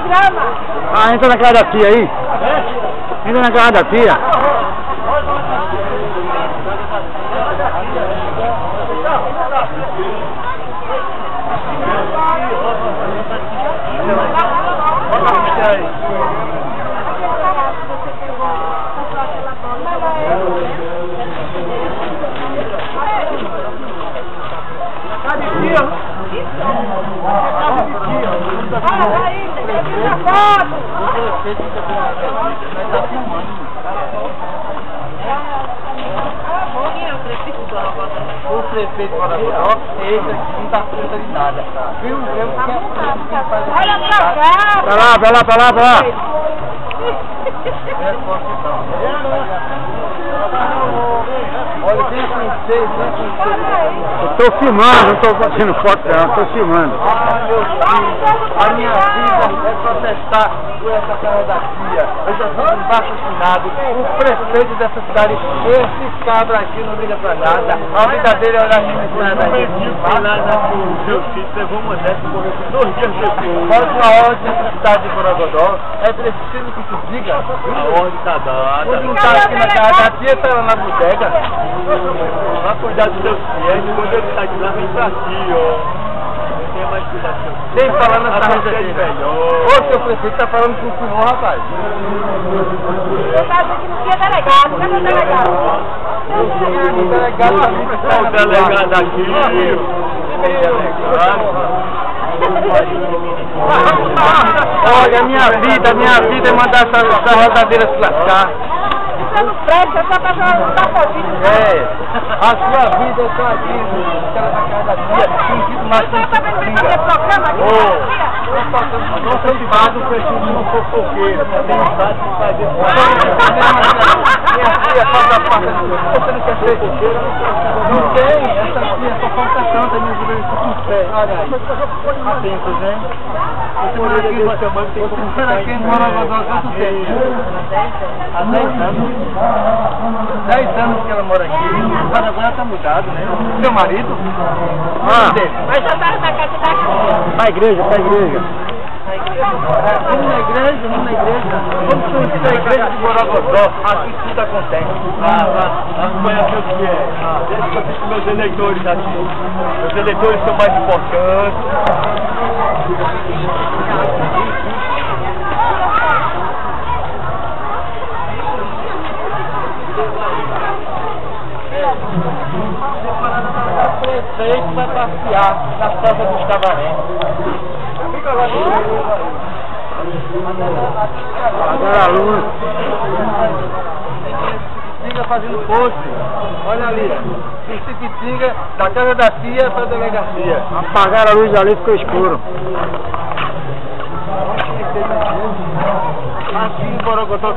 programa. Ah, entra na casa da tia aí. Entra na casa da tia. O prefeito de Guaragodó, esse não está precisando de nada. Viu? Olha pra cá! Pra lá, pra lá, pra lá, pra lá. Olha, vem com vocês, vem com vocês. Eu tô filmando, não tô fazendo foto não, tô filmando. Ah, meu filho, a minha vida é protestar por essa cara da tia. Eu já fui vacinado. O prefeito dessa cidade, esse cabra aqui não liga pra nada. A vida dele é olhar aqui pra nada. Meu filho levou uma dessa e morreu por 2 dias depois. Pode uma ordem nessa cidade de Guaragodó. É preciso que se diga. A ordem tá dada. Quando não tá aqui na casa da tia, tá lá na bodega. Vá cuidar dos seus clientes, quando ele tá de lá, vem pra ti, ó. Tenha mais cuidado dos seus clientes. Nem falando essa rede é dele. melhor. Ô, seu prefeito tá falando com o senhor, rapaz. Eu tava dizendo que não tinha delegado. Cadê o delegado? O delegado aqui. Olha o delegado aqui. Olha, minha vida é mandar essa rodadeira se lascar. Você não presta, só pra jogar um tapozinho. É, a sua vida é só aqui, cara da casa da tia, não sinto mais Você também vem fazer programa aqui na tia? Nossa cidade precisa de uma fofoqueira. Tem cidade que faz isso. Minha filha faz a parte do você não quer ser fofoqueira? Não tem, essa tia só falta tanta, minha vida com pé. Olha aí. Atentos, hein? Você mora aqui, você mora aqui em Guaragodó há quanto tempo? Há 10 anos. 10 anos que ela mora aqui. Mas agora tá mudado, né? Seu marido? Ah, Mas já tá na casa da tia. pra igreja, pra igreja. Vamos na igreja, vamos na igreja. Vamos conhecer a igreja de Guaragodó. Aqui tudo acontece. Acompanha o que é. Deixa eu assistir meus eleitores aqui. Meus eleitores são mais importantes. O prefeito vai passear na Praça dos Cavarém. Fica lá no Agora a luz. Fica fazendo post. Olha ali. Pique-pique da casa da tia para a delegacia. Apagaram a luz ali, ficou escuro. Aqui em Guaragodó.